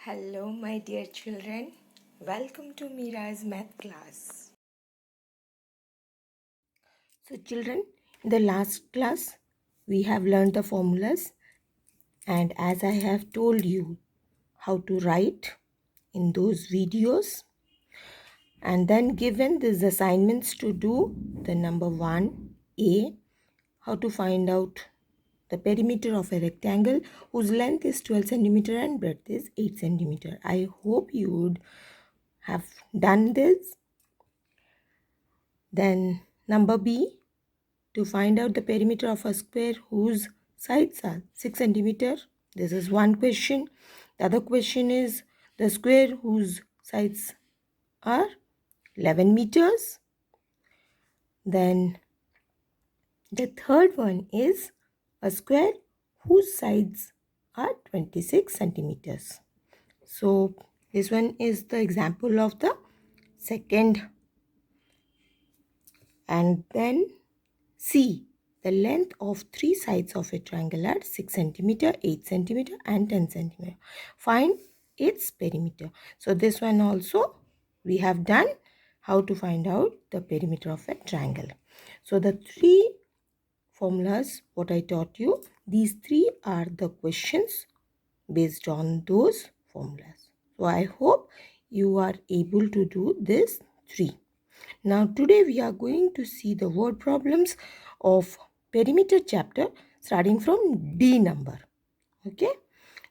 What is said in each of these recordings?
Hello, my dear children. Welcome to MEERA'S math class. So, children, in the last class, we have learned the formulas, and as I have told you how to write in those videos, and then given these assignments to do the number 1A, how to find out the perimeter of a rectangle whose length is 12 centimeter and breadth is 8 centimeter. I hope you would have done this. Then number B, to find out the perimeter of a square whose sides are 6 centimeter. This is one question. The other question is the square whose sides are 11 meters. Then the third one is a square whose sides are 26 centimeters. So this one is the example of the second. And then C, the length of three sides of a triangle are 6 centimeter, 8 centimeter and 10 centimeter. Find its perimeter. So this one also we have done how to find out the perimeter of a triangle. So the three formulas what I taught you, these three are the questions based on those formulas. So I hope you are able to do this three. Now today we are going to see the word problems of perimeter chapter starting from D number. Okay.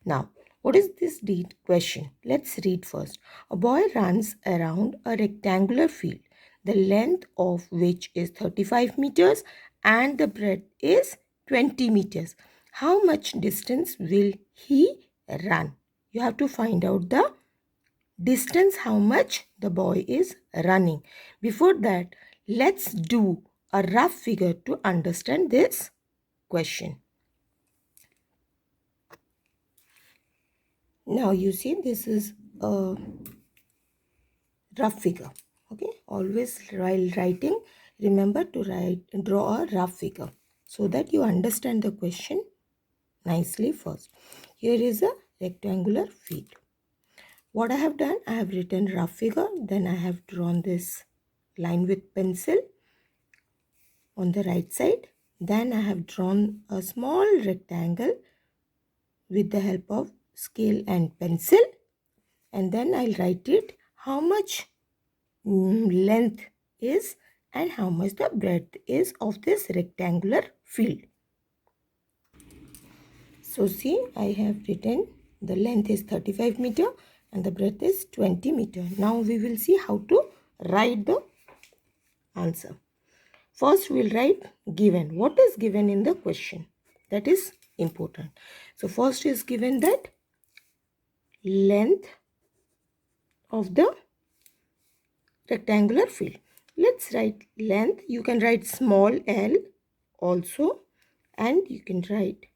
Now what is this D question? Let's read first. A boy runs around a rectangular field, the length of which is 35 meters and the breadth is 20 meters. How much distance will he run? You have to find out the distance, how much the boy is running. Before that, let's do a rough figure to understand this question. Now you see this is a rough figure. Okay, always while writing, remember to draw a rough figure so that you understand the question nicely first. Here is a rectangular field. What I have done, I have written rough figure, then I have drawn this line with pencil on the right side. Then I have drawn a small rectangle with the help of scale and pencil, and then I'll write it how much length is and how much the breadth is of this rectangular field. So see, I have written the length is 35 meter and the breadth is 20 meter. Now we will see how to write the answer. First we'll write given. What is given in the question? That is important. So first is given that length of the rectangular field. Let's write length. You can write small l also, and you can write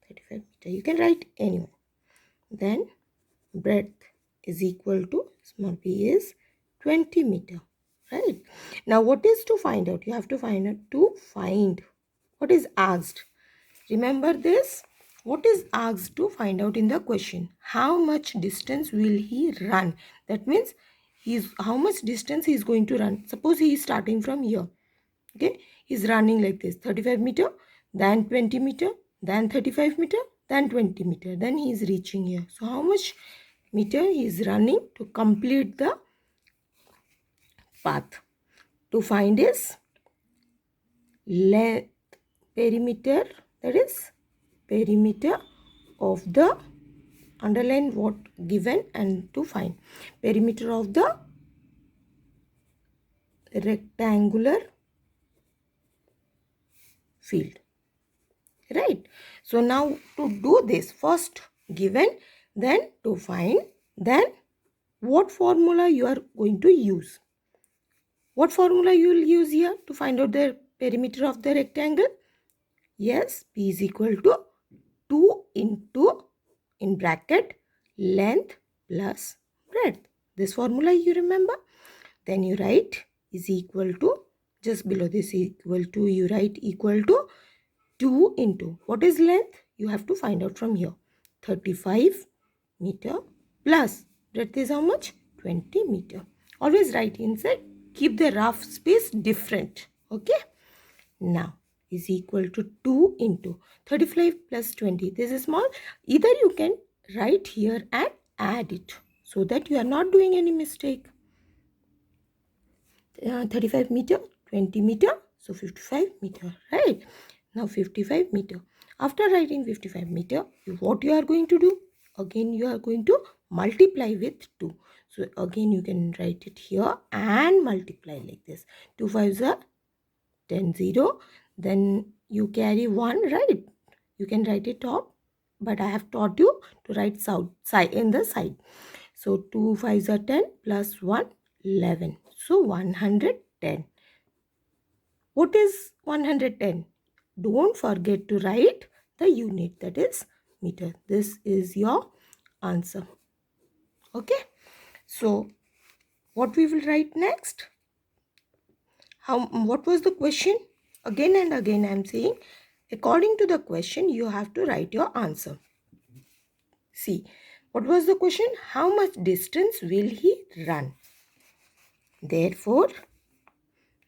35 meter. You can write anywhere. Then breadth is equal to small b is 20 meter. Right. Now what is to find out? You have to find out what is asked. Remember this. What is asked to find out in the question? How much distance will he run? That means how much distance he is going to run. Suppose he is starting from here. Okay. He is running like this. 35 meter, then 20 meter, then 35 meter, then 20 meter. Then he is reaching here. So how much meter he is running to complete the path? To find his length, perimeter, that is perimeter of the, underline what given and to find perimeter of the rectangular field. Right. So now to do this, first given, then to find, then what formula you are going to use? What formula you will use here to find out the perimeter of the rectangle? Yes, P is equal to 2 into, in bracket, length plus breadth. This formula you remember. Then you write is equal to, just below this equal to, you write equal to 2 into, what is length? You have to find out from here. 35 meter plus breadth is how much? 20 meter. Always write inside. Keep the rough space different. Okay. Now is equal to 2 into 35 plus 20. This is small. Either you can write here and add it so that you are not doing any mistake. 35 meter, 20 meter, so 55 meter, right? Now 55 meter. After writing 55 meter, what you are going to do? Again, you are going to multiply with 2. So again, you can write it here and multiply like this. 2 5s are 10 0. Then you carry 1, right? You can write it top, but I have taught you to write side in the side. So 2 5s are 10 plus 1 11. So 110. What is 110? Don't forget to write the unit, that is meter. This is your answer. Okay. So what we will write next? What was the question? Again and again I am saying, according to the question you have to write your answer. See, what was the question? How much distance will he run? Therefore,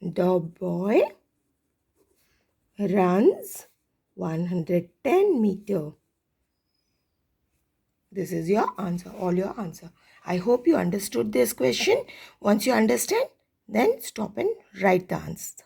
the boy runs 110 meter. This is your answer, all your answer. I hope you understood this question. Once you understand, then stop and write the answer.